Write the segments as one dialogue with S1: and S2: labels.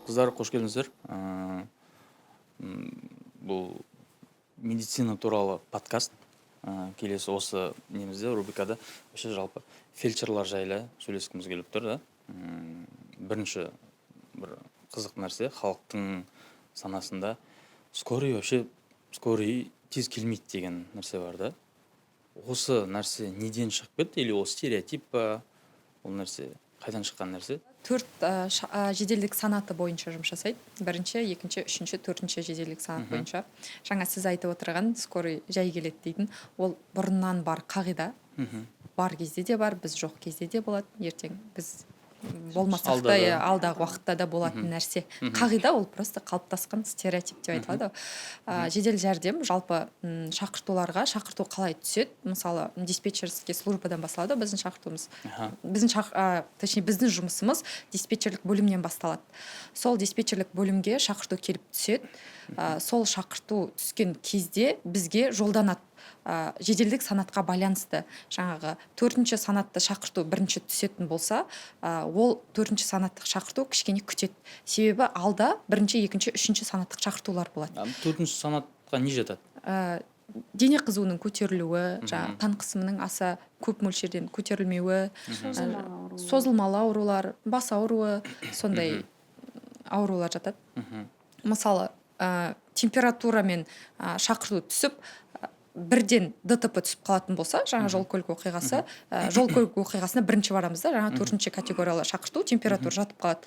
S1: Қыздар, қош келдіңіздер. Бұл медицина туралы подкаст. Келесі осы немізде, рубрикада вообще жалпы фельдшерлар жайлы сөйлескіміз келіп тұр да. Бірінші бір қызық нәрсе, халықтың санасында скорый тез келмейді деген нәрсе бар да. Осы нәрсе неден шығып кетті, или ол стереотип па? Ол нәрсе қайдан шыққан нәрсе?
S2: 4 жеделдік санаты бойынша жұмыс жасайды. Бірінші, екінші, үшінші, төртінші жеделдік санат бойынша. Жаңа сіз айтып отырған скорый жай келеді дейтін. Ол бұрыннан бар қағида. Бар кезде де бар, біз жоқ кезде де болады. Ертең біз болмасақ та алдағы уақытта да болатын нәрсе. Қағида ол просто қалыптасқан стереотип деп айтылады. Жедел жәрдем жалпы шақырту қалай түседі? Мысалы, диспетчерский службадан басталады біздің шақыртуымыз. Біздің жұмысымыз диспетчерлік бөлімнен басталады. Сол диспетчерлік бөлімге шақырту келіп түседі. Сол шақырту түскен кезде бізге жолданады. Жеделдік санатқа байланысты жаңағы 4-ші санатты шақырту бірінші түсетін болса, ол 4-ші санаттық шақырту кішкене күтеді. Себебі алда 1-ші, 2-ші, 3-ші санаттық шақыртулар болады.
S1: 4-ші санатқа не жатады?
S2: Дене қызуының көтерілуі, қан қысымының аса көп мөлшерден көтерілмеуі, созылмалы аурулар, бас ауруы, сондай аурулар жатады. Мысалы, температурамен шақырту түсіп, бірден ДТП түсіп қалатын болса, жаңа жол көлік оқиғасы, жол көлік оқиғасына бірінші барамыз да, жаңа 4-ші категориялы шақырту, температура жатып қалады.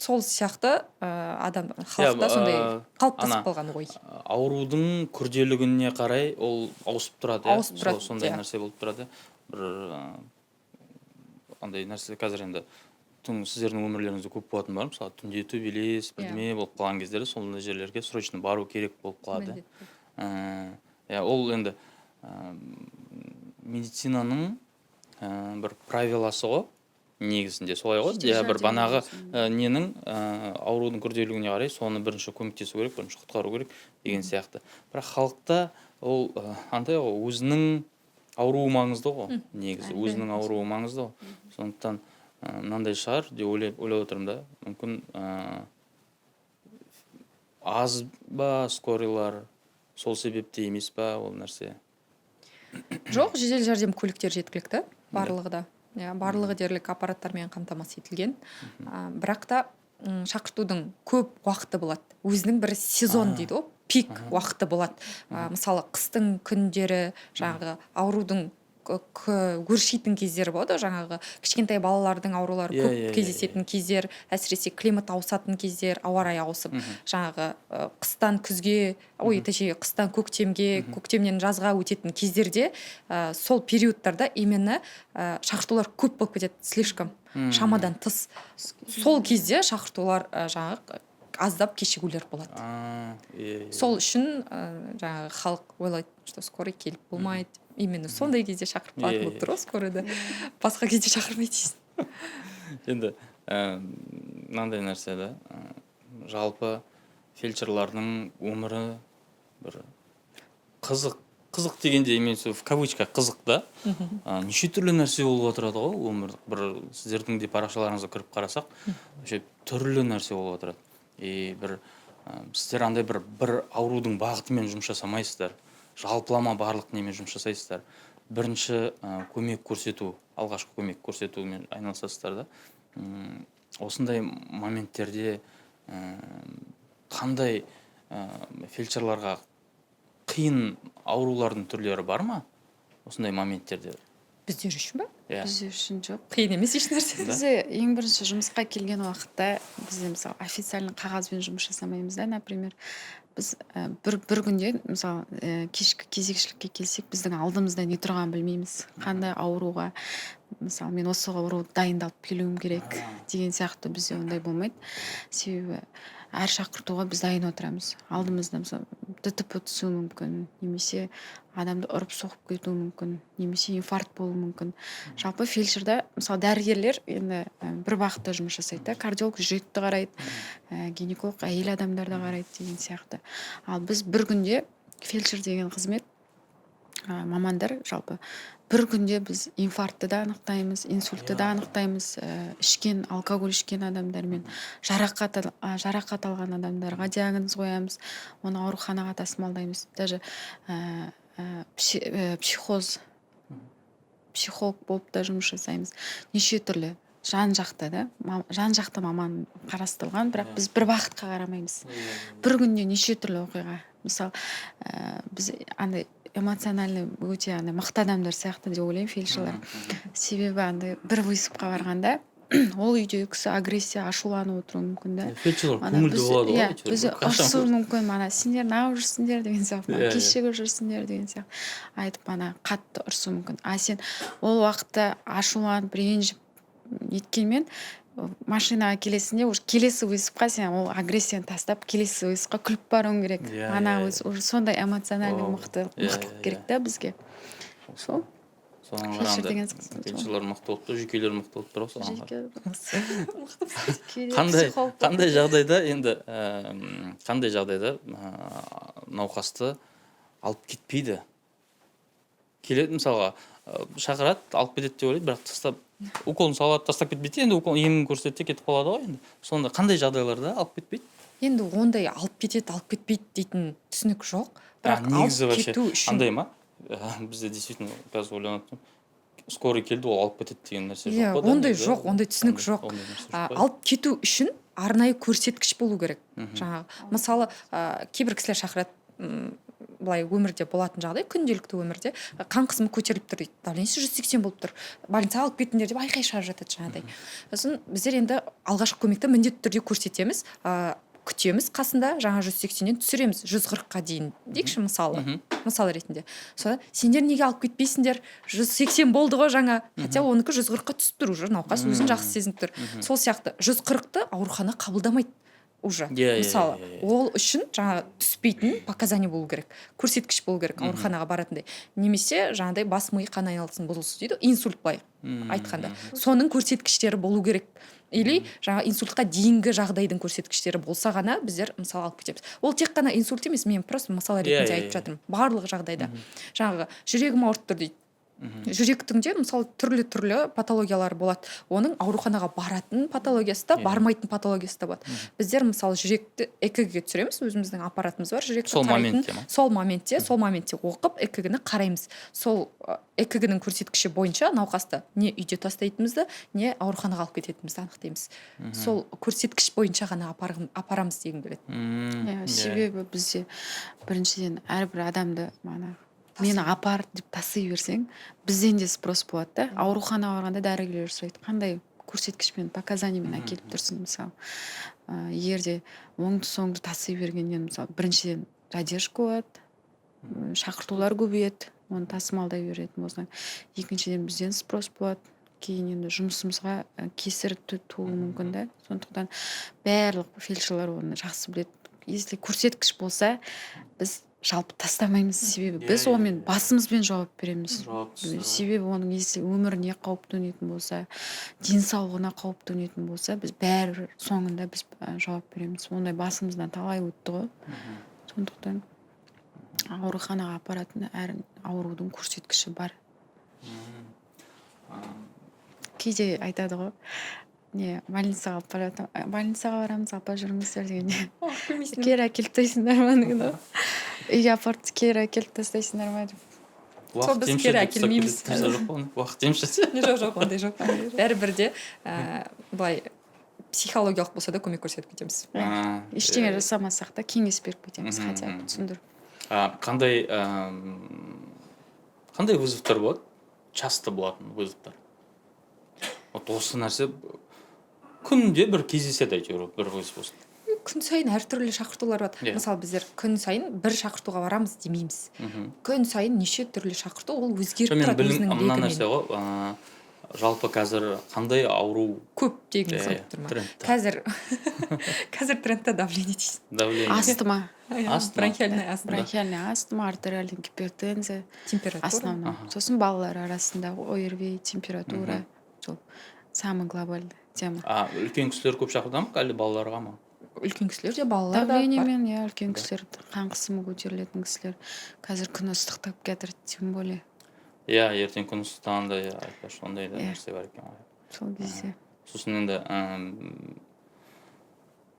S2: Сол сияқты халықта сондай қалыптасып қалған ой.
S1: Аурудың күрделігіне қарай ол ауысып тұрады.
S2: Ауысып тұрады.
S1: Сондай нәрсе болып тұрады. Бір андай нәрсе қазір енді сіздердің өмірлеріңізде көп болатын бар, мысалы түнде төбелес, бірдеме болып қалған кездерде сондай жерлерге срочно бару керек болып қалады. Ол енді медицинаның бір правиласы ғой, негізінде солай ғой. Бір банағы ненің аурудың күрделігіне қарай соны бірінші көмектесу керек, бірінші құтқару керек деген сияқты. Бірақ халықта ол андай ғой, өзінің ауруы маңызды ғой, негізі өзінің ауруы маңызды ғой. Сондықтан мынандай шығар деп ойлап отырмын да, мүмкін аз ба скорыйлар, сол себепте емес па ол нәрсе?
S2: Жоқ, жедел жәрдем көліктер жеткілікті, барлығы да. Барлығы дерлік аппараттармен қамтамасыз етілген. Бірақ та шақыртудың көп уақыты болады. Өзінің бір сезон дейді ғой, пик уақыты болады. Мысалы, қыстың күндері жаңағы аурудың өршитін кездері болады, жаңағы кішкентай балалардың аурулары көп кездесетін кездер, әсіресе климат ауысатын кездер, ауа райы ауысып, жаңағы қыстан күзге, қыстан көктемге, көктемнен жазға өтетін кездерде, сол периодтарда именно шақыртулар көп болып кетеді, слишком, шамадан тыс. Сол кезде шақыртулар жаңағы аздап кешігулер болады. Сол үшін жаңағы халық ойлайды, что скорый келіп болмайды. Именно сондай кезде шақырып қалатын болып тұр ғой скорыйды. Басқа кезде шақырмайды дейсің.
S1: Енді мынандай нәрсе да, жалпы фельдшерлардың өмірі бір қызық дегенде емес, в кавычках қызық да. Неше түрлі нәрсе болып отырады ғой өмір. Бір сіздердің де парақшаларыңызға кіріп қарасақ, түрлі нәрсе болып отырады. Бір сіздер андай бір аурудың бағытымен жұмыс жасамайсыздар. Жалпылама барлық немен жұмыс жасайсыздар. Бірінші көмек көрсету, алғашқы көмек көрсетумен айналысасыздар да. Осындай моменттерде қандай фельдшерларға қиын аурулардың түрлері бар ма? Осындай моменттерде.
S2: Біздер үшін ба?
S3: Біздер үшін жоқ.
S2: Қиын емес еш нәрсе.
S3: Бізде ең бірінші жұмысқа келген уақытта бізде мысалы официальный қағазбен жұмыс жасамаймыз да, например. Біз бір күнде, мысалы, кешкі кезекшілікке келсек, біздің алдымызда не тұрғанын білмейміз. Қандай ауруға, мысалы, мен осы ауруға дайындалып келуім керек деген сияқты бізде ондай болмайды. Себебі әр шақыртуға біз дайын отырамыз. Алдымызда, мысалы, ДТП түсуі мүмкін, немесе адамды ұрып соғып кетуі мүмкін, немесе инфаркт болуы мүмкін. Жалпы фельдшерда, мысалы, дәрігерлер енді бір бағытта жұмыс жасайды, кардиолог жүректі қарайды, гинеколог әйел адамдарды қарайды деген сияқты. Ал біз бір күнде фельдшер деген қызмет мамандар жалпы бір күнде біз инфарктты да анықтаймыз, инсультты да анықтаймыз, ішкен алкоголь ішкен адамдармен жарақат алған адамдарға диагноз қоямыз, оны ауруханаға тасымалдаймыз. Даже психолог болып та жұмыс жасаймыз. Неше түрлі жан жақты маман қарастырылған, бірақ біз бір бағытқа қарамаймыз. Бір күнде неше түрлі оқиға. Мысалы, біз андай эмоциональный өте андай мықты адамдар сияқты деп ойлаймын фельдшерлар. Себебі андай бір вызовқа барғанда ол үйдегі кісі агрессия, ашуланып отыруы мүмкін да.
S1: Фельдшерлар көңілді болады ғой.
S3: Бізді ұрсуы мүмкін, сендер неғып жүрсіңдер деген сияқты, кешігіп жүрсіңдер деген сияқты айтып қатты ұрсуы мүмкін. Сен ол уақытта ашуланып ренжіп неткенмен машинаға келесінде уже келесі вызовқа сен ол агрессияны тастап келесі вызовқа күліп баруың керек. Уже сондай эмоциональный мықтылық керек та бізге. Сол
S1: соған қарағанда фельдшерлар мықты болып тұр, жүйкелер мықты болып тұр ғой. Қандай жағдайда енді қандай жағдайда науқасты алып кетпейді? Келеді мысалға шақырады, алып кетеді деп ойлайды, бірақ тастап уколын салады, тастап кетпейді. Енді укол емін көрсетсе кетіп қалады ғой енді. Сонда қандай жағдайларда алып кетпейді?
S2: Енді ондай алып кетеді, алып кетпейді дейтін түсінік жоқ. Бірақ алып кету үшін
S1: андай ма? Бізде действительно қазір ойланып скорый келді, ол алып кетеді деген нәрсе жоқ па?
S2: Ондай жоқ, ондай түсінік жоқ. Алып кету үшін арнайы көрсеткіш болу керек. Жаңағы мысалы кейбір кісілер шақырады, былай өмірде болатын жағдай, күнделікті өмірде қан қысымы көтеріліп тұр дейді, давлениесі 180 болып тұр, больницаға алып кетіңдер деп айқай шығарып жатады жаңағыдай. Сосын біздер енді алғашқы көмекті міндетті түрде көрсетеміз, күтеміз, қасында жаңа 180-нен түсіреміз 140-қа дейін дейікші мысал ретінде. Сонда сендер неге алып кетпейсіңдер, 180 болды ғой жаңа, хотя оныкі 140-қа түсіп тұр, уже науқас өзін жақсы сезініп тұр. Сол сияқты 140-ты аурухана қабылдамайды уже. Мысалы, ол үшін жаңа түспейтін показания болу керек, көрсеткіш болу керек ауруханаға баратындай. Немесе жаңағыдай бас ми қан айналысын бұзылысы дейді, инсульт былай айтқанда. Соның көрсеткіштері болу керек. Или жаңа инсультқа дейінгі жағдайдың көрсеткіштері болса ғана біздер мысалы алып кетеміз. Ол тек қана инсульт емес, мен просто мысал ретінде айтып жатырмын. Барлық жағдайда. Жаңағы жүрегім ауырып тұр дейді. Жүректің де мысалы түрлі патологиялар болады. Оның ауруханаға баратын патологиясы да, бармайтын патологиясы да болады. Біздер мысалы жүректі ЭКГ-ге түсіреміз, өзіміздің аппаратымыз бар, жүректі қарайтын. Сол моментте оқып ЭКГ-ні қараймыз. Сол ЭКГ-нің көрсеткіші бойынша науқасты не үйде тастайтынымызды, не ауруханаға алып кететінімізді анықтаймыз. Сол көрсеткіш бойынша ғана апарамыз дегім келеді.
S3: Себебі бізде біріншіден әрбір адамды мені апар деп тасый берсең, бізден де спрос болады да. Ауруханаға барғанда дәрігерлер сұрайды, қандай көрсеткішпен, показаниямен әкеліп тұрсың мысалы. Егерде оңды-соңды тасый бергеннен мысалы біріншіден задержка болады, шақыртулар көбейеді, оны тасымалдай беретін болсаң. Екіншіден бізден спрос болады. Кейін енді жұмысымызға кесір тууы мүмкін да. Сондықтан барлық фельдшерлар оны жақсы біледі. Если көрсеткіш болса, біз жалпы тастамаймыз, себебі біз онымен басымызбен жауап береміз. Себебі оның если өміріне қауіп төнетін болса, денсаулығына қауіп төнетін болса, біз бәрібір соңында біз жауап береміз. Ондай басымыздан талай өтті ғой. Сондықтан ауруханаға апаратын әр аурудың көрсеткіші бар. Кейде айтады ғой, больницаға барамыз, апа жүріңіздер дегенде. Кері әкеліп тастайсыңдар ма деген. Үйге апарып кері әкеліп тастайсыңдар ма деп.
S2: Сол біз кері әкелмейміз.
S1: Уақыт емші.
S2: Жоқ, ондай жоқ. Бәрібірде былай психологиялық болса да көмек көрсетіп кетеміз.
S3: Ештеңе жасамасақ та кеңес беріп кетеміз, хотя түсіндір.
S1: Қандай вызовтар болады? Часто болатын вызовтар. Осы нәрсе күнде бір кездеседі әйтеуір бір вызов болсын.
S2: Күн сайын әртүрлі шақыртулар болады. Мысалы біздер күн сайын бір шақыртуға барамыз демейміз. Күн сайын неше түрлі шақырту, ол өзгеріп тұрады өзінің легімен.
S1: Мына нәрсе ғой, жалпы қазір қандай ауру
S2: көп деген сөйтіп тұр ма? Қазір трендта давление дейсің.
S3: Астма.
S2: Бронхиальный
S3: астма, артериальный гипертензия.
S2: Температура.
S3: Основном. Сосын балалар арасында ОРВИ, температура. Сол самый глобальный тема.
S1: Үлкен кісілер көп шақырда ма, әлде балаларға ма?
S2: үлкен кісілер де балалар да бар.
S3: давлениемен иә үлкен кісілер қан қысымы көтерілетін кісілер қазір күн ыстықтап кетір тем более
S1: иә ертең күн ыстағанда иә айтпақшы ондай да
S3: Иә.
S1: нәрсе бар екен ғой.
S3: сол кезде
S1: Сосын енді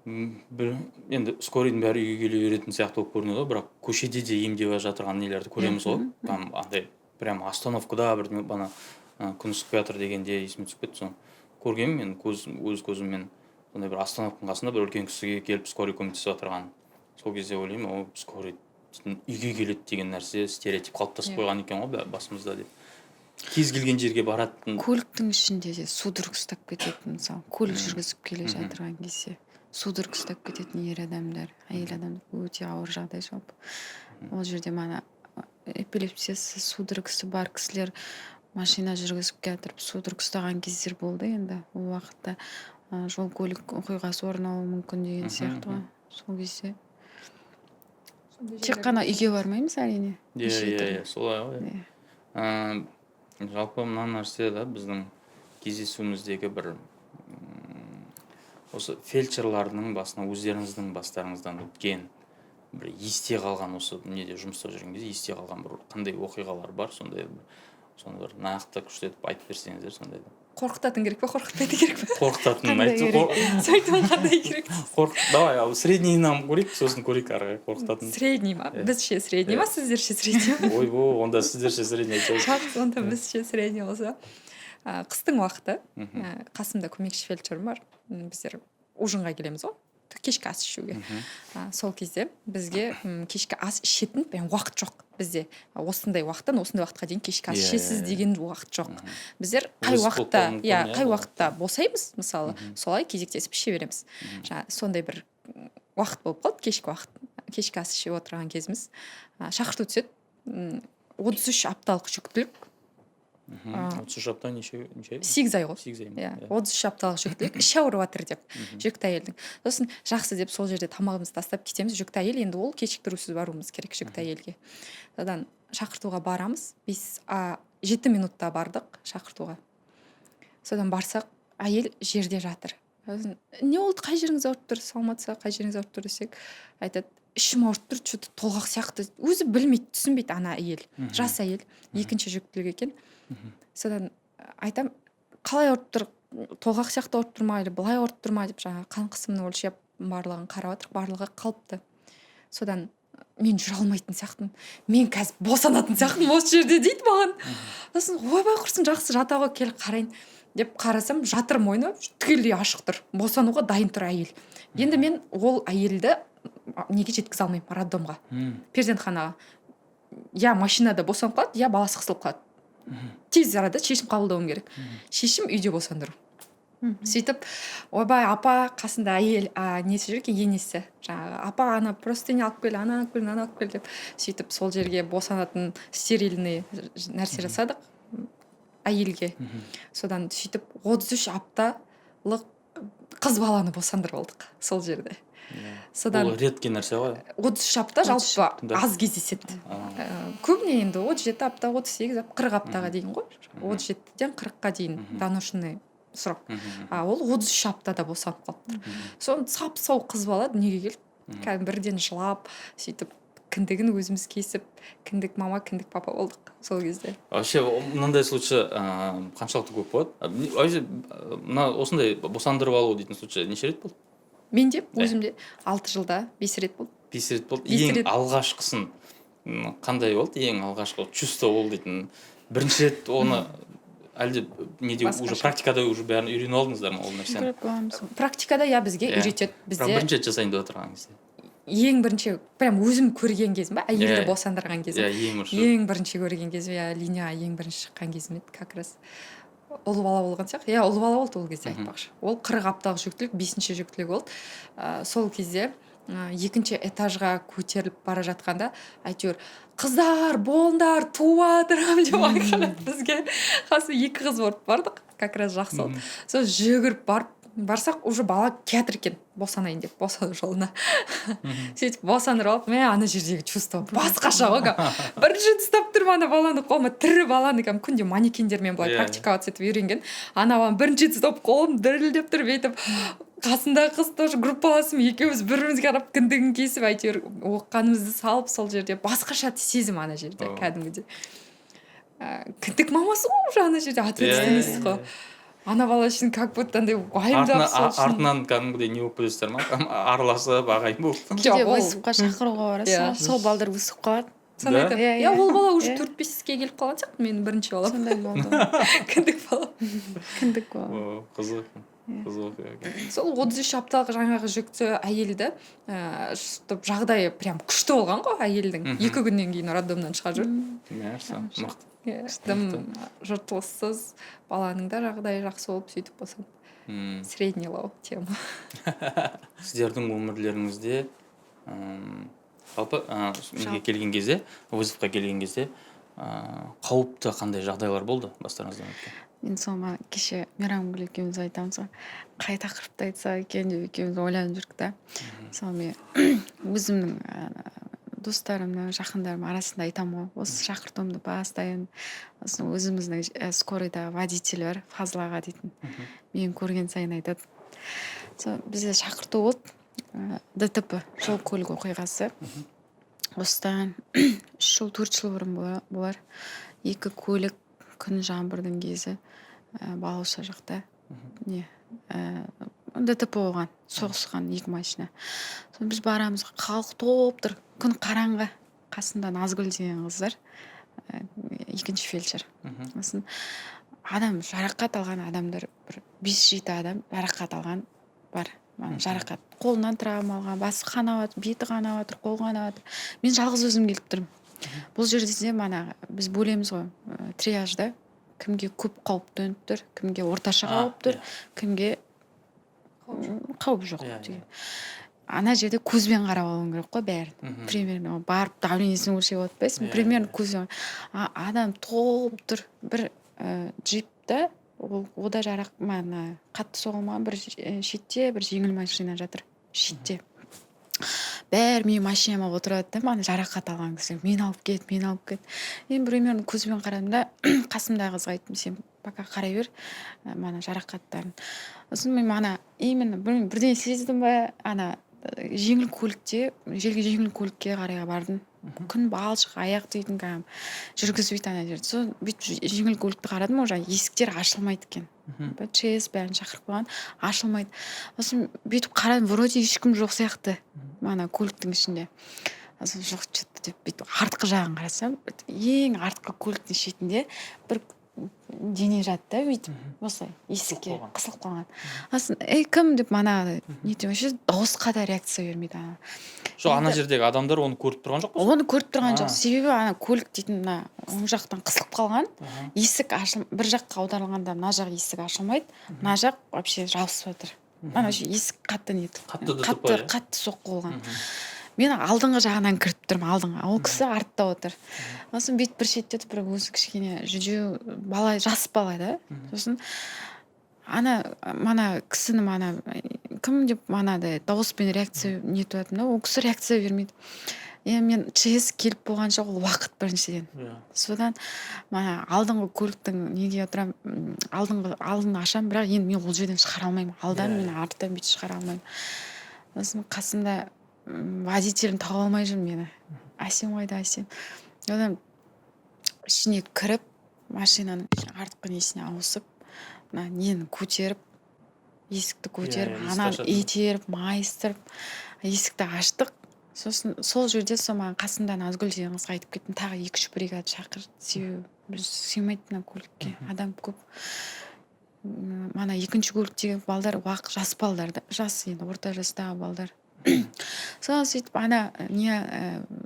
S1: бір енді скорыйдың бәрі үйге келе беретін сияқты болып көрінеді ғой, бірақ көшеде де емдеп жатырған нелерді көреміз ғой. Там андай прям остановкада бір бана күн ысып жатыр дегенде есіме түсіп кетті. Соны көргенмін мен өз көзіммен, сондай бір остановканың қасында бір үлкен кісіге келіп скорый көмектесіп жатырған. Сол кезде ойлаймын, о скорый үйге келеді деген нәрсе стереотип қалыптасып қойған екен ғой басымызда деп. Кез келген жерге баратын.
S3: көліктің ішінде де судорог ұстап кететін мысалы көлік жүргізіп келе жатырған кезде судорог ұстап кететін ер адамдар әйел адамдар өте ауыр жағдай жалпы ол жерде мана эпилепсиясы судорогысы бар кісілер машина жүргізіп кетіріп судорог ұстаған кездер болды енді ол уақытта жол көлік оқиғасы орын алуы мүмкін деген сияқты ғой сол кезде тек қана үйге бармаймыз әрине
S1: Иә, солай ғой. Жалпы мына нәрсе да біздің кездесуіміздегі бір осы фельдшерлардың басына өздеріңіздің бастарыңыздан өткен бір есте қалған осы неде жұмыста жүрген кезде есте қалған бір қандай оқиғалар бар, сондай соны бір нақты күштетіп айтып берсеңіздер сондай.
S2: Қорқытатын керек пе, қорқытпайды керек пе?
S1: Қорқытатын
S3: Қандай
S1: айтты.
S2: Сөйтіп қандай керек?
S1: Давай, ал среднийнан көрейік, сосын көрейік ары қарай қорқытатын.
S2: Средний ма? Бізше средний ма, сіздерше средний ма?
S1: Ойбой, онда сіздерше средний айтып.
S2: Жақсы, онда бізше средний болса. Қыстың уақыты, қасымда көмекші фельдшерім бар. Біздер ужинға келеміз ғой. Кешкі ас ішуге. Сол кезде бізге кешкі ас ішетін прям уақыт жоқ бізде. Осындай уақыттан осындай уақытқа дейін кешкі ас ішесіз деген уақыт жоқ. Біздер қай уақытта босаймыз, мысалы, солай кезектесіп іше береміз. Сондай бір уақыт болып қалды, кешкі уақыт. Кешкі ас ішіп отырған кезіміз. Шақырту түседі. 33 апталық жүктілік.
S1: 33 апта неше?
S2: 8 ай ғой.
S1: 8 ай.
S2: Иә, 33 апталық жүктілік. Іші ауырып жатыр деп. Жүкті әйелдің. Сосын жақсы деп сол жерде тамағымызды тастап кетеміз. Жүкті әйел енді ол кешіктірусіз баруымыз керек жүкті әйелге. Содан шақыртуға барамыз. 7 минутта бардық шақыртуға. Содан барсақ, әйел жерде жатыр. Не болды, қай жеріңіз ауырып тұр? Саламатсыз, қай жеріңіз ауырып тұр десек, айтады, ішім ауырып тұр, что-то толғақ сияқты. Өзі білмейді, түсінбейді ана әйел. Жас әйел, екінші жүктілік екен. Содан айтам, қалай ауырып тұр? Толғақ сияқты ауырып тұр ма, или былай ауырып тұр ма деп жаңа қан қысымын өлшеп барлығын қарап отырып, барлығы қалыпты. Содан мен жүре алмайтын сияқтымын. Мен қазір босанатын сияқтымын осы жерде дейді маған. Сосын ойбай құрсын, жақсы жата ғой, кел қарайын деп қарасам, жатыр мойны түгелдей ашық тұр. Босануға дайын тұр әйел. Енді мен ол әйелді неге жеткізе алмаймын, роддомға, перзентханаға. Я машинада босанып қалады, я баласы қысылып қалады. Тез арада шешім қабылдауым керек. Шешім үйде босандыру. Сөйтіп, ойбай, апа қасында әйел, несі жүр екен, енесі. Жаңағы, апа, ана простыня алып кел, ана алып кел, ана алып кел деп. Сөйтіп, сол жерге босанатын стерильный нәрсе жасадық әйелге. Содан сөйтіп, 33 апталық қыз баланы босандырып алдық сол жерде.
S1: Ол редкий нәрсе ғой.
S2: 33 апта жалпы аз кездеседі. Көбіне енді 37 апта, 38 апта, 40 аптаға дейін ғой. 37-ден 40-қа дейін доношный срок. Ол 33 аптада босанып қалды. Соны сап-сау қыз бала дүниеге келді. Кәдімгі бірден жылап, сөйтіп кіндігін өзіміз кесіп, кіндік мама, кіндік папа болдық сол кезде.
S1: Вообще мынандай случай қаншалықты көп болады? Вообще осындай босандырып алу дейтін случай неше рет болды?
S2: Менде өзімде 6 жылда 5 рет болды.
S1: 5 рет болды. Ең алғашқысын қандай болды? Ең алғашқы чувство болды дейтін. Бірінші рет оны әлде неде уже практикада уже бәрін үйреніп алдыңыздар ма ол нәрсені?
S2: Практикада я бізге үйретеді. Бізде
S1: бірінші рет жасайын деп отырған кезде.
S2: Ең бірінші прям өзім көрген кезім ба, әйелді босандырған кезім.
S1: Ең
S2: бірінші көрген кезім, линияға ең бірінші шыққан кезім еді, как раз. Ұлы бала болған сияқты. Ұлы бала болды ол кезде айтпақшы. Ол 40 апталық жүктілік, 5-ші жүктілік болды. Сол кезде 2-ші этажға көтеріліп бара жатқанда, әйтеуір, қыздар, болыңдар, туыватырмын деп айқайлап бізге. Қасы 2 қыз болып бардық, как раз жақсы болды. Сол жүгіріп барсақ, уже бала кетір екен, босанайын деп, босану жолына. Сөйтіп босандырып алып, мен ана жердегі чувство басқаша ғой. Бірінші ұстап тұрмын ана баланы қолыма, тірі баланы күнде манекендермен былай практиковаться етіп үйренген. Ана баланы бірінші ұстап қолым дірілдеп тұрып етіп, қасындағы қыз тоже группаласым екеуміз бір бірімізге қарап кіндігін кесіп әйтеуір оққанымызды салып сол жерде басқаша сезім ана жерде
S1: О.
S2: кәдімгідей кіндік мамасы ғой уже ана жерде ответственность қой ана бала үшін как будто андай уайымдап сол үшін
S1: артынан кәдімгідей не болып кетесіздер ма араласып ағайын болып
S3: кейде
S2: ол-
S3: выступқа шақыруға барасың сол балдар өсіп қалады
S2: соны
S1: Да?
S2: айтамын
S3: Иә,
S2: иә
S3: иә.
S2: ол бала уже
S3: Иә.
S2: 4-5-ке келіп қалған сияқты менің бірінші балам
S3: сондай болды
S2: кіндік бала
S3: кіндік болады
S1: О, қызық қызық екен.
S2: сол 33 апталық жаңағы жүкті әйелді чтобы жағдайы прям күшті болған ғой әйелдің
S1: Мгм.
S2: 2 күннен кейін роддомнан шығарып жіберді
S1: Мәссаған, мықты.
S2: дым жыртылыссыз баланың да жағдайы жақсы болып сөйтіп босанды
S1: М.
S2: среднилау тема
S1: Сіздердің өмірлеріңізде жалпы неге келген кезде вызовқа келген кезде қауіпті қандай жағдайлар болды бастарыңыздан өткен?
S3: мен соны кеше мейрамгүл екеуміз айтамыз ғой қай тақырыпты айтсақ екен деп екеуміз ойланып жүрдік та мысалы мен өзімнің достарымның жақындарым арасында айтамын ғой осы шақыртуымды бастайын осы өзіміздің скорыйдағы водитель бар Фазыл аға дейтін мені көрген сайын айтады сол бізде шақырту болды ДТП жол көлік оқиғасы осыдан 3 жыл 4 жыл бұрын болар екі көлік күн жаңбырдың кезі балауса жақта не ДТП болған соғысқан екі машина соны біз барамыз халық топ тұр күн қараңғы қасында Назгүл деген қыздар екінші фельдшер сосын адам жарақат алған адамдар бір 5-7 адам жарақат алған бар жарақат қолынан травма алған басы қанап жатыр беті қанап жатыр қолы қанап жатыр мен жалғыз өзім келіп тұрмын бұл жерде біз бөлеміз ғой триажда кімге көп қауіп төніп тұр кімге орташа қауіп тұр кімге қауіп жоқ деген ана жерде көзбен қарап алуың керек қой бәрін примерно барып давлениесін өлшеп отпайсың примерно көзбен адам толып тұр бір джипта ода қатты соғылмаған бір шетте бір жеңіл машина жатыр шетте бәрі менің машинама отырады да мана жарақат алған кісілер мені алып кет мен примерно көзбен қарадым да қасымдағы қызға айттым сен пока қарай бер мана жарақаттарын сосын мен именно бірдеңе сездім ба жеңіл көлікке қарай бардым күн балшық аяқ дейтін жүргізбейді ана жерде сол бүйтіп жеңіл көлікті қарадым уже есіктер ашылмайды екен ЧС бәрін шақырып қойған ашылмайды сосын бүйтіп қарадым вроде ешкім жоқ сияқты көліктің ішінде сосын жоқ что-то деп бүйтіп артқы жағын қарасам ең артқы көліктің шетінде бір дене жатты да бүйтіп осылай есікке қысылып қалған сосын кім деп нетем вообще дауысқа да реакция бермейді
S1: жоқ ана жердегі адамдар оны көріп тұрған жоқ па
S3: оны көріп тұрған жоқ себебі көлік дейтін оң жақтан қысылып қалған есік бір жаққа аударылғанда мына жақ есік ашылмайды мына жақ вообще жабысып жатыр есік қатты соққы болған мен алдыңғы жағынан кіріп тұрмын ол кісі артта отыр сосын бүйтіп бір шетте бір өзі кішкене жүдеу бала жас бала да сосын кісіні кім деп дауыспен реакция нетіп жатырмын да ол кісі реакция бермейді мен ЧС келіп болғанша ол уақыт біріншіден содан алдыңғы көліктің неге отырамын алдын ашамын бірақ енді мен ол жерден шығара алмаймын алдан мен арттан бүйтіп шығара алмаймын сосын қасымда водителін таба алмай жүрмін мені әсем қайда әсем одан ішіне кіріп машинаның артқы несіне ауысып нені көтеріп есікті көтеріп итеріп майыстырып есікті аштық сосын сол жерде қасымда Назгүл деген қызға айтып кеттім тағы 2-3 бригада шақыр себебі біз сыймайды көлікке адам көп екінші көліктегі балдар жас балдар да жас енді орта жастағы балдар содан сөйтіп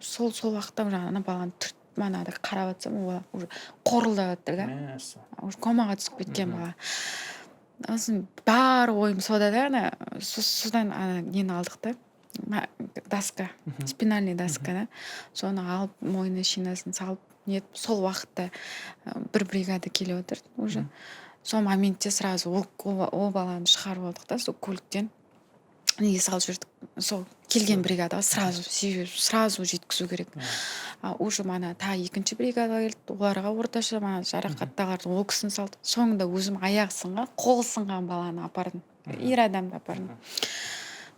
S3: сол уақытта баланы қарап жатсам уже қорылдап жатыр да уже комаға түсіп кеткен бала сосын бар ойым сода да содан нені алдық та доска спинальный доска да соны алып мойнына шинасын салып сол уақытта бір бригада келіп отыр уже сол моментте сразу ол баланы шығарып алдық та сол көліктен неге салып жүрдік сол келген бригадаға сразу жеткізу керек уже тағы екінші бригада келді оларға орташа жарақаттағарды ол кісіні салды соңында өзім аяғы сынған қолы сынған баланы апардым ер адамды апардым.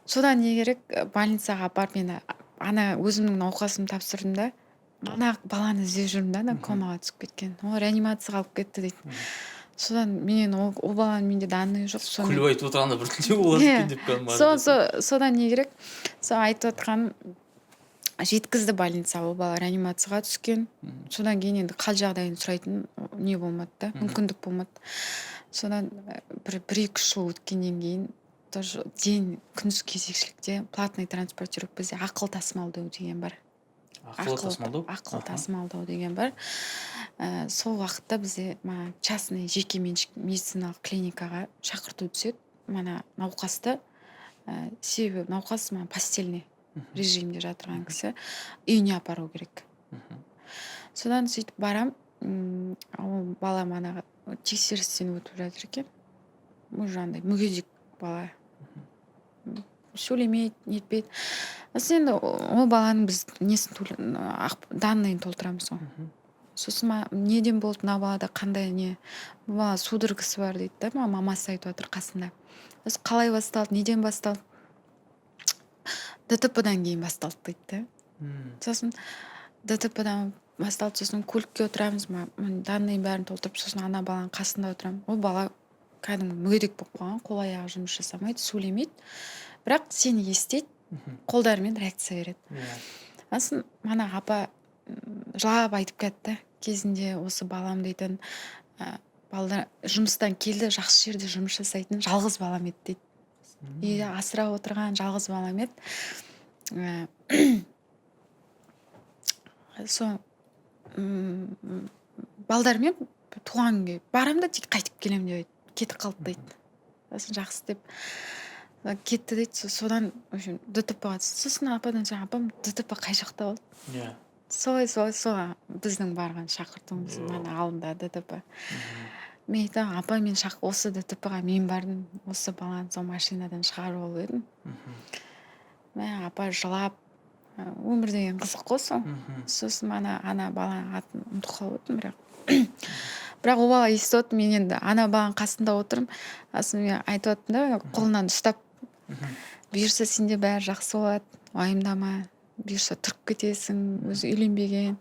S3: Содан не керек, больницаға апарып мені ана өзімнің науқасымды тапсырдым да, ана баланы іздеп жүрмін да, ана комаға түсіп кеткен. Ол реанимацияға алып кетті дейді. Содан менен ол баланың менде данные жоқ.
S1: Күліп айтып отырғанда біртіндеп болады екен деп қалдым.
S3: Содан не керек? Сол айтып отқан жеткізді больницаға, ол бала реанимацияға түскен. Содан кейін енді қал жағдайын сұрайтын не болмады да, мүмкіндік болмады. Содан бір 2-3 жыл өткеннен кейін тоже день күндіз кезекшілікте платный транспортировка, бізде ақыл тасымалдау деген бар. Ақыл тасымалдау деген бар. Сол уақытта бізде частный жеке меншік медициналық клиникаға шақырту түседі. Мана науқасты, себебі науқас постельный режимде жатырған кісі, үйіне апару керек. Содан сөйтіп барам, ол бала мана тексерістен өтіп жатыр екен. Уже андай мүгедек бала. Сөйлемейді, нетпейді. Енді ол баланың біз несін данныйын толтырамыз ғой. Сосын неден болды мына балада, қандай не, бұл бала судорогасы бар дейді да, мамасы айтып отыр қасында. Осы қалай басталды, неден басталды? ДТП-дан кейін басталды дейді да. Сосын ДТП-дан басталды, сосын көлікке отырамыз, данныйын бәрін толтырып, сосын ана баланың қасында отырамын. Ол бала кәдімгі мүгедек болып қалған, қол аяғы жұмыс жасамайды, сөйлемейді, бірақ сені естиді, қолдарымен реакция береді. Сосын мана апа жылап айтып кетті, кезінде осы балам дейтін, балдар жұмыстан келді, жақсы жерде жұмыс жасайтын жалғыз балам еді дейді. Үйде асырап отырған жалғыз балам еді. Сол балдармен туған күнге барам да тек қайтып келем деп кетіп қалды дейді. Сосын жақсы деп кетті дейді. Содан ДТП-ға түсті. Сосын ападан сұрап, апам ДТП қай жақта болды? Солай біздің барған шақыртуымыз алдында ДТП. Мен айтам, апа мен осы ДТП-ға мен бардым, осы баланы сол машинадан шығарып алып едім. Апа жылап, өмір деген қызық қой сол. Сосын ана баланың атын ұмытып қалып отырмын, бірақ ол бала естіп отыр, мен енді ана баланың қасында отырмын. Сосын мен айтып отырмын да, қолынан ұстап, бұйырса сенде бәрі жақсы болады, уайымдама. Бұйырса тұрып кетесің, өзі үйленбеген,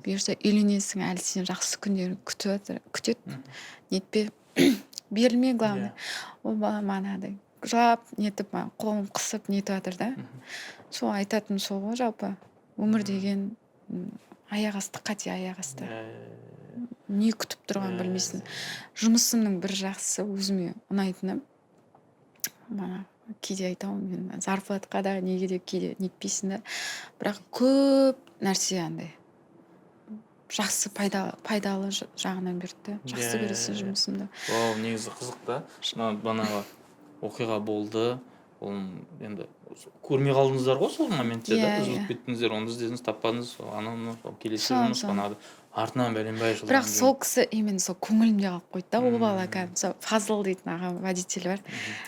S3: бұйырса үйленесің, әлі сен жақсы күндерін күтеді, нетпе, берілме, главное. Ол бала манадай жылап, нетіп, қолын қысып нетіп жатыр да. Сол айтатын сол ғой, жалпы өмір деген аяқ асты, қате аяқ асты. Не күтіп тұрған білмейсің. Жұмысымның бір жақсы өзіме ұнайтыны, кейде айтамын, мен зарплатқа да неге де кейде нетпейсің да, бірақ көп нәрсе андай жақсы пайдалы жағынан берді. Жақсы көресің жұмысымды.
S1: Негізі қызық та. Банағы оқиға болды. Ол енді көрмей қалдыңыздар ғой сол моментте да. Үзіліп кеттіңіздер, оны іздедіңіз, таппадыңыз. Анау келесі жұмыс қанады. Артынан бәленбай жылдан.
S3: Бірақ сол кісі именно сол көңілімде қалып қойды да. Ол бала кәдімгі сол Фазыл дейтін аға водитель бар.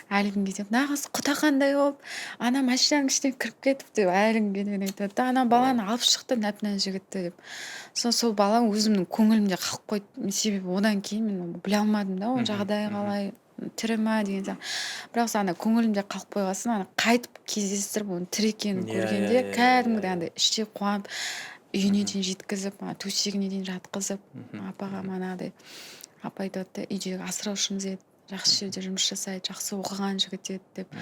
S3: Әлі күнге дейін нағыз құтақандай болып, ана машинаның ішіне кіріп кетіп деп әлі күнге дейін айтады да. Ана баланы алып шықты, нәп-нән жігітті деп. Сол бала өзімнің көңілімде қалып қойды. Себебі одан кейін мен біле алмадым да, оның жағдайы қалай, тірі ма деген сияқты. Бірақ ана көңілімде қалып қойғасын, ана қайтып кездестіріп оның тірі екенін көргенде кәдімгідей андай іште қуанып, үйіне дейін жеткізіп, төсегіне дейін жатқызып, апаға манадай апа айтады, үйдегі асыраушымыз еді, жақсы жерде жұмыс жасайды, жақсы оқыған жігіт еді деп.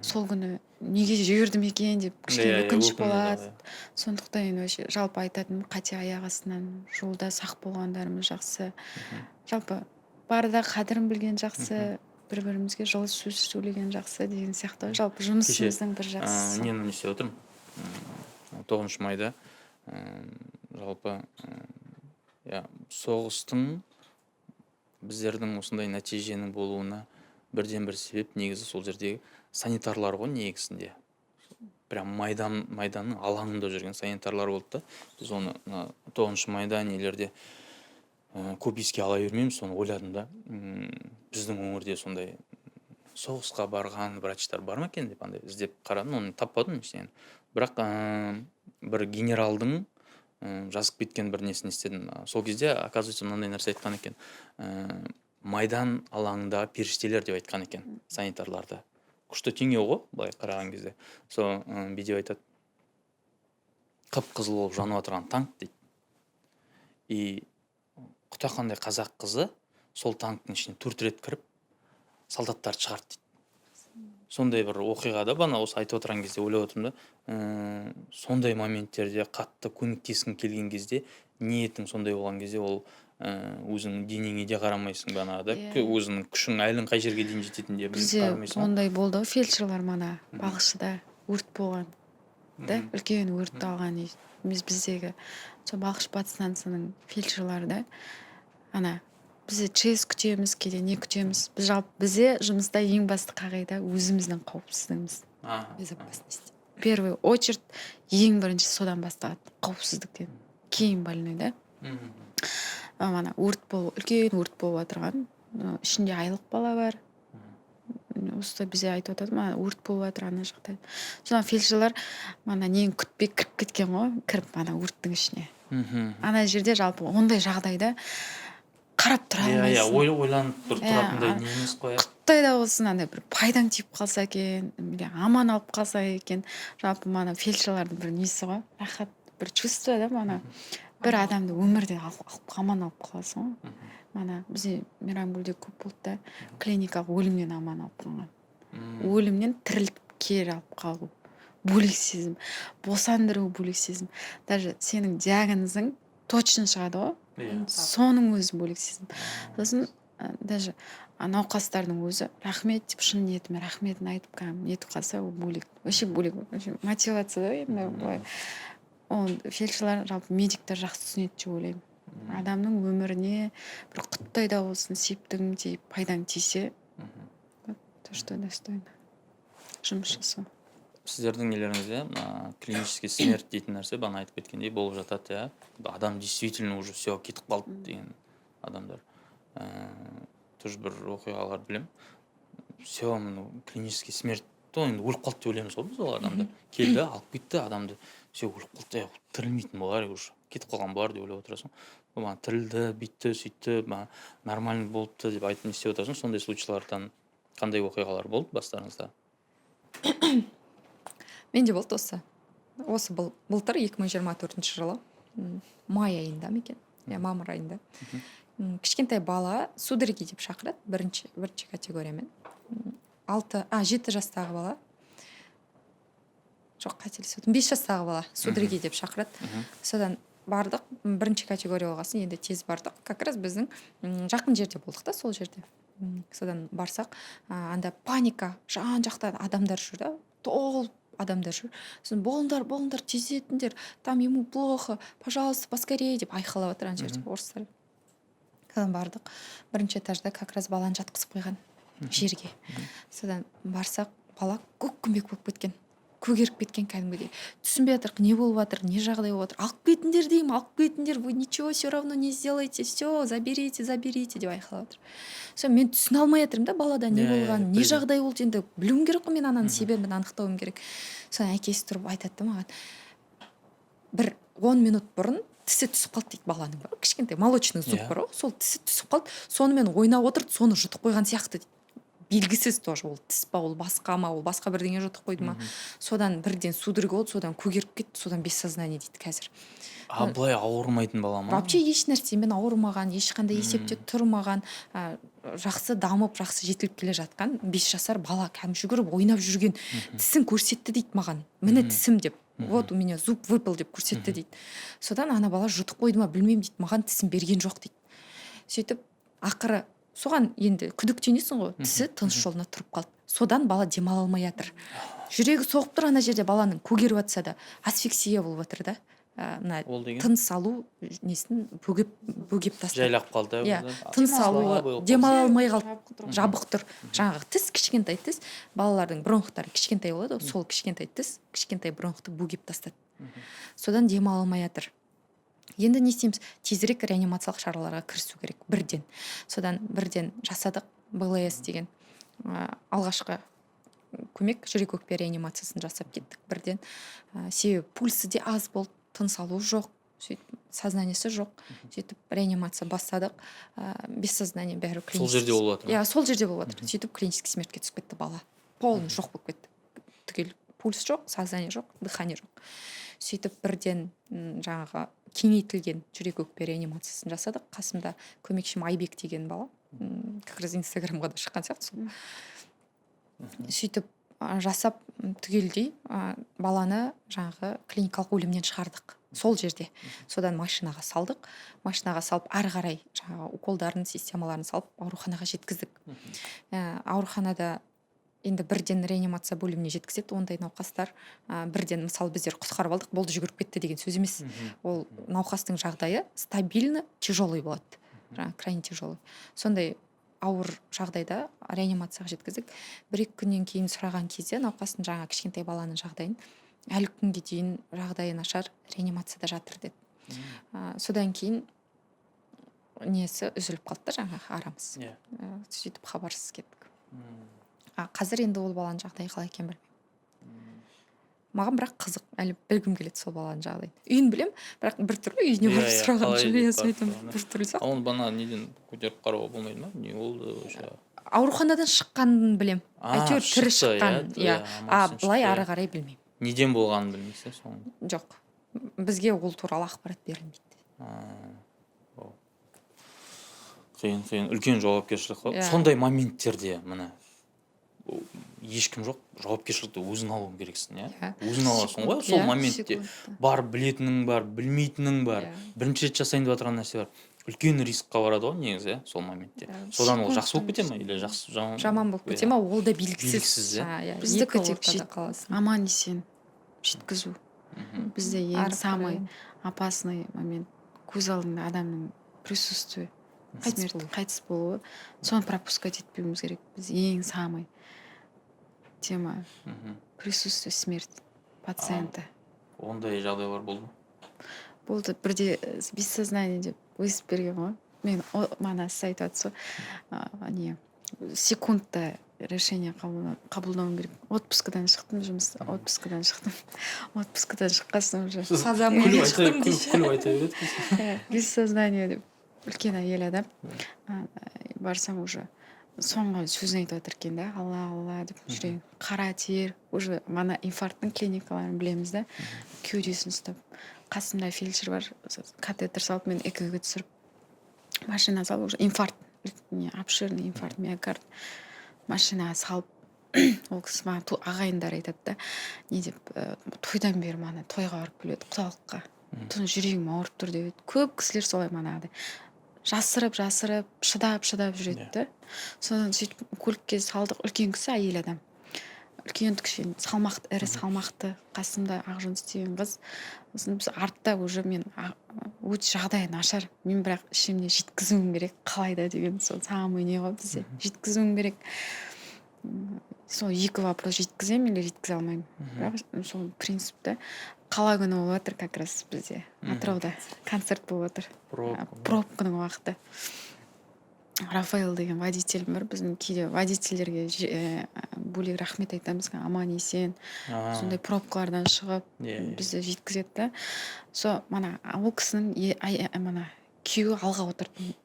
S3: Сол күні неге жібердім екен деп кішкене өкініш болады. Сондықтан енді жалпы айтатын, қате аяқ астынан жолда сақ болғандарымыз жақсы. Жалпы барда қадірін білген жақсы, бір-бірімізге жылы сөз сөйлеген жақсы деген сияқты. Жалпы жұмысымыздың бір жақсысы.
S1: Нені істеп отырмын? 9 майда жалпы соғыстың біздердің осындай нәтиженің болуына бірден бір себеп негізі сол жердегі санитарлар ғой негізінде. Прям майданның алаңында жүрген санитарлар болды да. Біз оны 9 майда нелерде көп еске ала бермейміз, соны ойладым да. Біздің өңірде сондай соғысқа барған врачтар бар ма екен деп андай іздеп қарадым, оны таппадым ештеңе. Бірақ бір генералдың жазып кеткен бір несін естідім. Сол кезде, оказывается, мынандай нәрсе айтқан екен. майдан алаңында періштелер деп айтқан екен санитарларды. Күшті теңеу ғой былай қараған кезде. Сол видео айтады, қып-қызыл болып жанып отырған танк дейді. И құтақандай қазақ қызы сол танктың ішіне 4 рет кіріп солдаттарды шығарды дейді. Сондай бір оқиғада бана осы айтып отырған кезде ойлап отырмын да, сондай моменттерде қатты көмектескің келген кезде, ниетің сондай болған кезде ол өзің денеңе де қарамайсың банағыда, өзіңнің күшің әлің қай жерге дейін жететініне
S3: Бізде
S1: қарамайсың.
S3: ондай болды ғой, фельдшерлар мана Балықшыда өрт болған. Да, үлкен өрт алған біздегі сол Балықшы батыс станцияның фельдшерлары да, ана бізде ЧС күтеміз, кейде не күтеміз. Біз жалпы бізде жұмыста ең басты қағида өзіміздің қауіпсіздігіміз.
S2: Безопасность.
S3: Первый очередь ең бірінші содан басталады, қауіпсіздіктен. Кейін больной да. Мана үлкен өрт болып отырған, ішінде айлық бала бар. Осы бізде айтып отырды, мана өрт болып жатыр ана жақта. Содан фельдшерлар мана нені күтпей кіріп кеткен ғой, кіріп мана өрттің ішіне. Ана жерде жалпы ондай жағдайда қарап тұра алмайсың.
S1: Ойланып тұратындай не емес қой.
S3: Қытайда болсын андай бір пайдаң тиіп қалса екен, аман алып қалса екен, жалпы мана фельдшерлардың бір несі ғой, рахат бір чувство да, мана бір адамды өмірден аман алып қаласың ғой. Мана бізде Мейрамгүлде көп болды да, клиникалық өлімнен аман алып қалған. Өлімнен тірілтіп кері алып қалу, бөлек сезім, босандыру бөлек сезім. Даже сенің диагнозың точно шығады ғой, соның өзі бөлек сезім. Сосын даже науқастардың өзі рахмет деп шын ниетімен рахметін айтып нетіп қалса, ол бөлек. Вообще бөлек. Мотивация да, былай. Ол фельдшерлар, жалпы медиктер жақсы түсінеді деп ойлаймын. Адамның өміріне бір құттай да болсын септігің тиіп, пайдаң тисе, то что достойно. Жұмыс жасау.
S1: Сіздердің нелеріңізде клинический смерть дейтін нәрсе бана айтып кеткендей болып жатады, ja. Адам действительно уже все кетіп қалды деген адамдар. Тоже бір оқиғалар білем. Все, клинический смерть, то енді өліп қалды деп ойлаймыз ғой біз ол адамды. Келді, алып кетті адамды. Все, өліп қалды, тірілмейтін болар, уже кетіп қалған болар деп ойлап отырасың. Тірілді, бүйтті, сөйтті, нормально болыпты деп айтып не істеп отырасың. Сондай случайлардан қандай оқиғалар болды бастарыңызда?
S2: Менде болды осы. Осы былтыр 2024 жылы май айында ма екен? Мамыр айында. Кішкентай бала судороги деп шақырады, бірінші категориямен. 7 жастағы бала. Жоқ, қателесіп 5 жастағы бала судороги деп шақырады. Содан бардық, бірінші категория болғасын, енді тез бардық. Как раз біздің жақын жерде болдық та, сол жерде. Содан барсақ, анда паника, жан-жақтан адамдар жүр да, толып адамдар жүр. Сосын болыңдар, тездетіңдер, там ему плохо, пожалуйста, поскорее деп айқайлап жатыр ана жерде орыстар. Содан бардық, бірінші этажда как раз баланы жатқызып қойған жерге. Содан барсақ, бала көк-күмбек болып кеткен. Көгеріп кеткен кәдімгідей. Түсінбей жатыр, не болып жатыр, не жағдай болып жатыр. Алып кетіңдер деймін, алып кетіңдер, вы ничего все равно не сделаете, все, заберите деп айқайлап жатыр. Мен түсіне алмай жатырмын да балада не болған, не жағдай болды, енді білуім керек қой, мен ананың себебін анықтауым керек. Содан әкесі тұрып айтады да маған, бір 10 минут бұрын тісі түсіп қалды дейді баланың. Кішкентай молочный зуб бар ғой, сол тісі түсіп қалды, сонымен ойнап отырды, соны жұтып қойған сияқты дейді. Белгісіз тоже, ол тіс па, ол басқа ма, ол басқа бірдеңе жұтып қойды ма. Содан бірден судорога болды, содан көгеріп кетті, содан без сознания дейді қазір.
S1: Былай ауырмайтын бала ма?
S2: Вообще еш нәрсемен ауырмаған, ешқандай есепте тұрмаған, жақсы дамып, жақсы жетіліп келе жатқан 5 жасар бала, кәдімгі жүгіріп ойнап жүрген, тісін көрсетті дейді маған. Міне тісім деп. Вот у меня зуб выпал деп көрсетті дейді. Содан ана бала жұтып қойды ма, білмеймін дейді, маған тісін берген жоқ дейді. Сөйтіп ақыры соған енді күдіктенесің ғой, тісі тыныс жолына тұрып қалды. Содан бала демала алмай жатыр. Жүрегі соғып тұр ана жерде, баланың көгеріп жатса да, асфиксия болып жатыр да. Тыныс алу несін бөгеп тастады.
S1: Жайлап қалды.
S2: Тыныс алуы демала алмай қалды, жабық тұр. Жаңағы тіс, кішкентай тіс, балалардың бронхтары кішкентай болады, сол кішкентай тіс, кішкентай бронхты бөгеп тастады. Содан демала алмай жатыр. Енді не істейміз? Тезірек реанимациялық шараларға кірісу керек бірден. Содан бірден жасадық БЛС деген алғашқы көмек, жүрек өкпе реанимациясын жасап кеттік бірден. Себебі пульсы де аз болды, тыныс алу жоқ, сөйтіп сознаниясы жоқ, сөйтіп реанимация бастадық. Без сознания бәрі
S1: Сол жерде болып жатыр ма?
S2: иә, сол жерде болып жатыр. Сөйтіп клинический смертьке түсіп кетті бала, полный жоқ болып кетті, түгел пульс жоқ, сознание жоқ, дыхание жоқ. Сөйтіп бірден жаңағы кеңейтілген жүрек өкпе реанимациясын жасадық. Қасымда көмекшім Айбек деген бала, как раз инстаграмға да шыққан сияқты сол. Сөйтіп жасап түгелдей баланы жаңағы клиникалық өлімнен шығардық сол жерде. Содан машинаға салдық. Машинаға салып ары қарай жаңағы уколдарын, системаларын салып ауруханаға жеткіздік. Ауруханада енді бірден реанимация бөліміне жеткізеді ондай науқастар. Бірден мысалы біздер құтқарып алдық, болды жүгіріп кетті деген сөз емес. Ол науқастың жағдайы стабильно тяжелый болады. Крайне тяжелый. Сондай ауыр жағдайда реанимацияға жеткіздік. 1-2 күннен кейін сұраған кезде науқастың жаңа кішкентай баланың жағдайын әлі күнге дейін жағдайы нашар, реанимацияда жатыр деді. Содан кейін несі үзіліп қалды жаңағы арамыз. Сөйтіп хабарсыз кеттік. Қазір енді ол баланың жағдайы қалай екенін білмеймін. Маған бірақ қызық, әлі білгім келеді сол баланың жағдайын. Үйін білем, бірақ біртүрлі үйіне барып сұрағым жүр, біртүрлі сияқты.
S1: Оны бана неден көтеріп қарауға болмайды ма? Не болды вообще?
S2: Ауруханадан шыққанын білем. Әйтеуір тірі шыққан. Былай ары қарай білмеймін.
S1: Неден болғанын білмейсің соны?
S2: Жоқ. Бізге ол туралы ақпарат берілмейді.
S1: Қиын, үлкен жауапкершілік қой. Сондай моменттерде міне ешкім жоқ, жауапкершілікті өзің алуың керексің, иә? Өзің аласың ғой, сол моментте. Бар білетінің бар, білмейтінің бар. Бірінші рет жасайын деп жатқан нәрсе бар. Үлкен рискқа барады ғой негізі, сол моментте. Содан ол жақсы болып кете ма или
S2: жаман болып кете ма? Ол да
S1: белгісіз.
S3: Біздікі тек аман есен жеткізу. Бізде ең самый опасный момент көз алдында адамның присутствие, қайтыс болуы. Соны пропускать етпеуіміз керек. Біз ең самый тема присутствие, смерть пациента.
S1: Ондай жағдайлар болды ма?
S3: Болды. Бірде без сознания деп өсіп берген ғой. Мен мана сіз айтып жатсыз ғой, секундта решение қабылдауым керек. Отпускадан шықтым, отпускадан шыққан соң уже
S1: күліп айта береді.
S3: Без сознания деп үлкен әйел адам. Барсам уже соңғы сөзін айтып жатыр екен да, алла деп жүрегім қара тер, уже мана инфаркттың клиникаларын білеміз да, кеудесін ұстап. Қасымда фельдшер бар, катетер салып, мен ЭКГ түсіріп, машина салып, уже инфаркт, обширный инфаркт, миокард, машинаға салып, ол кісі маған ағайындар айтады да, не деп, тойдан бері мана тойға барып келеді, құдалыққа, жүрегім ауырып тұр деп, көп кісілер солай манағыдай жасырып, шыдап жүреді да. Содан сөйтіп көлікке салдық, үлкен кісі әйел адам. Үлкен кішкене салмақты, ірі салмақты, қасымда Ақжүніс деген қыз. Сосын біз артта уже мен өте жағдайы нашар. Мен бірақ ішімде жеткізуім керек, қалайда деген сол самый не ғой бізде. Жеткізуім керек. Сол екі вопрос, жеткіземін или жеткізе алмаймын. Бірақ сол принципте қала күні болып жатыр, как раз бізде Атырауда концерт болып жатыр. Пробканың уақыты. Рафаэл деген водитель бар. Біздің кейде водительдерге бөлек рахмет айтамыз, аман есен, сондай пробкалардан шығып бізді жеткізеді да. Со мана ол кісінің мана күйеуі алға отырды,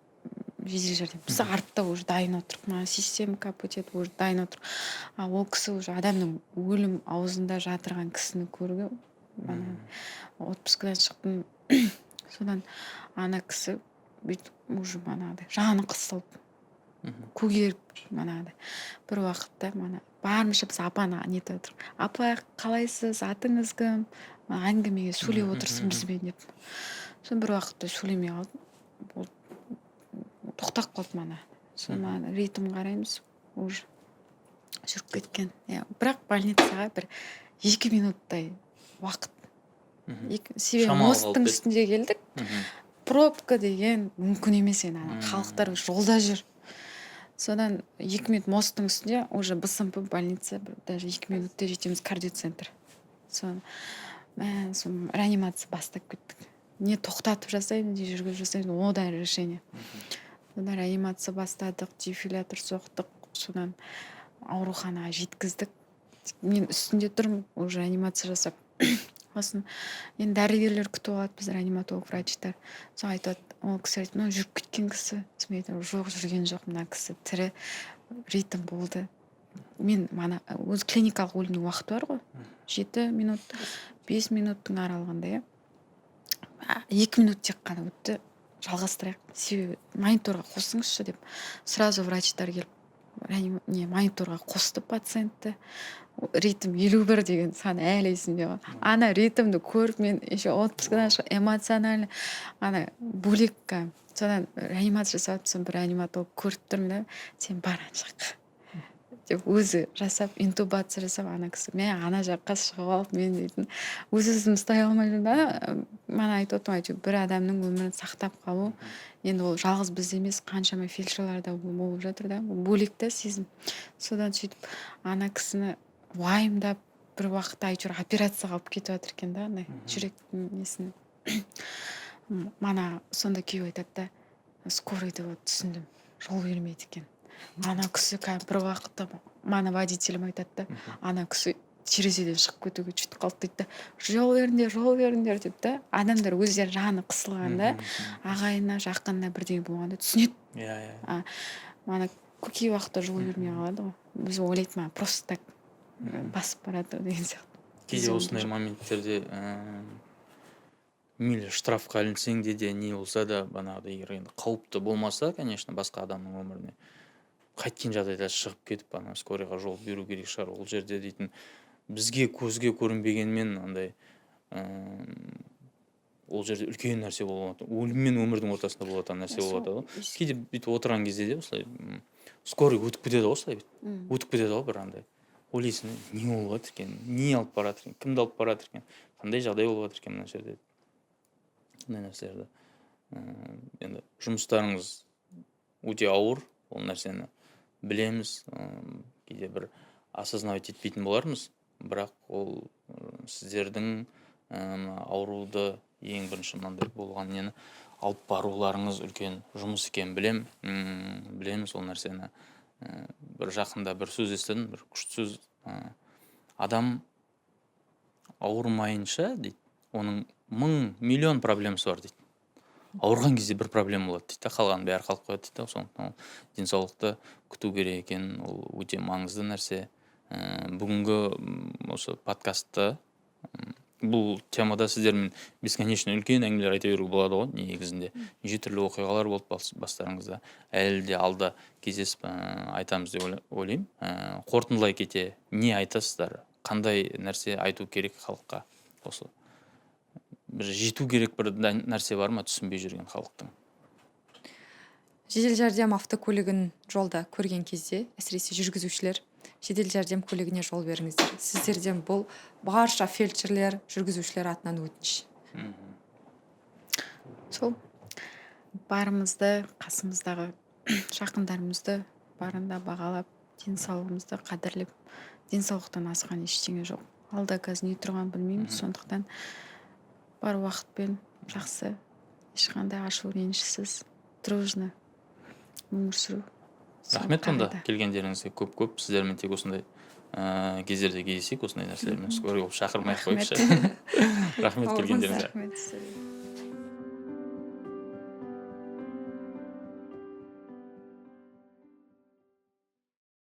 S3: жедел жәрдем. Біз артта уже дайын отырық, мана система өтеді, уже дайын отырық. Ол кісі уже адамның өлім аузында жатырған кісіні көруге, мана отпускадан шықтым. Содан ана кісі уже манағыдай жаны қысылып, көгеріп манағыдай. Бір уақытта мана барынша біз апаны нетіп отырық. Апа, қалайсыз, атыңыз кім? Әңгімеге сөйлеп отырсын бізбен деп. Содан бір уақытта сөйлемей қалдым. Тоқтап қалды мана. Содан ритм қараймыз, уже жүріп кеткен. Бірақ больницаға бір 2 минуттай уақыт. Себебі мосттың үстінде келдік. Пробка деген мүмкін емес, халықтар жолда жүр. Содан 2 минут мосттың үстінде уже БСМП больница, даже 2 минутта жетеміз кардиоцентр. Содан реанимация бастап кеттік. Не тоқтатып жасаймын, не жүргізіп жасаймын, одан решение. Содан реанимация бастадық, дефибриллятор соқтық, содан ауруханаға жеткіздік. Мен үстінде тұрмын, уже реанимация жасап. сосын енді дәрігерлер күтіп алады, біз реаниматолог врачтар. Соң айтады, ол кісі айтады, ну жүріп кеткен кісі. Мен айтамын, жоқ, жүрген жоқ, мына кісі тірі, ритм болды. Мен өзі клиникалық өлімнің уақыты бар ғой, 7 минут 5 минуттың аралығында, иә, 2 минут тек қана өтті, жалғастырайық, себебі мониторға қосыңызшы деп сразу врачтар келіп мониторға қосты пациентті. Ритм 51 деген сан әлі есімде ғой. Ана ритмді көріп мен еще отпускадан шығып эмоционально ана бөлек. Содан реанимация жасап жатсам, бір реаниматолог көріп тұрмын да, сен бар ана жаққа деп өзі жасап, интубация жасап, ана кісі мен ана жаққа шығып алып, мен дейтін өзім ұстай алмай жүрмін да. Мана айтып отырмын, әйтеуір бір адамның өмірін сақтап қалу, енді ол жалғыз бізде емес, қаншама фельдшерларда болып жатыр да, бөлек та сезім. Содан сөйтіп ана кісіні уайымдап бір уақытта әйтеуір операцияға алып кетіп жатыр екен да, андай жүректің несін. Мана сонда күйеу айтады да, скорыйды вот түсіндім, жол бермейді екен. Ана кісі бір уақытта мана водителім айтады да, ана кісі терезеден шығып кетуге сөйтіп қалды дейді да, жол беріңдер деп та. Адамдар өздері жаны қысылғанда, ағайынына, жақынына бірдеңе болғанда түсінеді.
S1: Иә.
S3: Мана кей уақытта жол бермей қалады ғой. Біз ойлайды, ма просто так басып барады деген сияқты.
S1: Кейде осындай моменттерде мейлі штрафқа ілінсең де не болса да, бағанағыдай егер енді қауіпті болмаса, конечно, басқа адамның өміріне қайткен жағдайда шығып кетіп, ана скорыйға жол беру керек шығар. Ол жерде дейтін бізге көзге көрінбегенмен андай ол жерде үлкен нәрсе болып жатыр. Өлім мен өмірдің ортасында болып жатқан нәрсе болып жатыр ғой. Кейде бүйтіп отырған кезде де осылай скорый өтіп кетеді ғой, осылай бүйтіп өтіп кетеді ғой, бір андай ойлайсың, не болып жатыр екен, не алып бара жатыр екен, кімді алып бара жатыр екен, қандай жағдай болып жатыр екен мына жерде. Мындай нәрселерді енді жұмыстарыңыз өте ауыр, ол нәрсені білеміз, кейде бір осознавать етпейтін болармыз, бірақ ол сіздердің ауруды ең бірінші мынандай болған нені алып баруларыңыз үлкен жұмыс екенін білеміз ол нәрсені. Бір жақында бір сөз естідім, бір күшті сөз. Адам ауырмайынша дейді, оның 1000 миллион проблемасы бар дейді. Ауырған кезде бір проблема болады дейді, қалғанын бәрі қалып қояды дейді. Сондықтан денсаулықты күту керек екен, ол өте маңызды нәрсе. Бүгінгі осы подкастты бұл темада сіздермен бесконечно үлкен әңгімелер айта беруге болады ғой, негізінде. Неше түрлі оқиғалар болды бастарыңызда. Әлі де алда кездесіп айтамыз деп ойлаймын. Қорытындылай кете, не айтасыздар? Қандай нәрсе айту керек халыққа? Осы бір жету керек бір нәрсе бар ма түсінбей жүрген халықтың?
S2: Жедел жәрдем автокөлігін жолда көрген кезде, әсіресе жүргізушілер, жедел жәрдем көлігіне жол беріңіздер. Сіздерден бұл барша фельдшерлер, жүргізушілер атынан өтініш.
S3: Сол барымызды, қасымыздағы жақындарымызды барында бағалап, денсаулығымызды қадірлеп, денсаулықтан асқан ештеңе жоқ. Алда қазір не тұрған білмейміз, сондықтан бар уақытпен жақсы, ешқандай ашу ренішсіз, дружно өмір сүру.
S1: Рахмет онда келгендеріңізге көп. Сіздермен тек осындай кездерде кездесейік, осындай нәрселермен скорый болып шақырмай ақ қойықшы. Рахмет келгендеріңізге.
S3: Рахмет.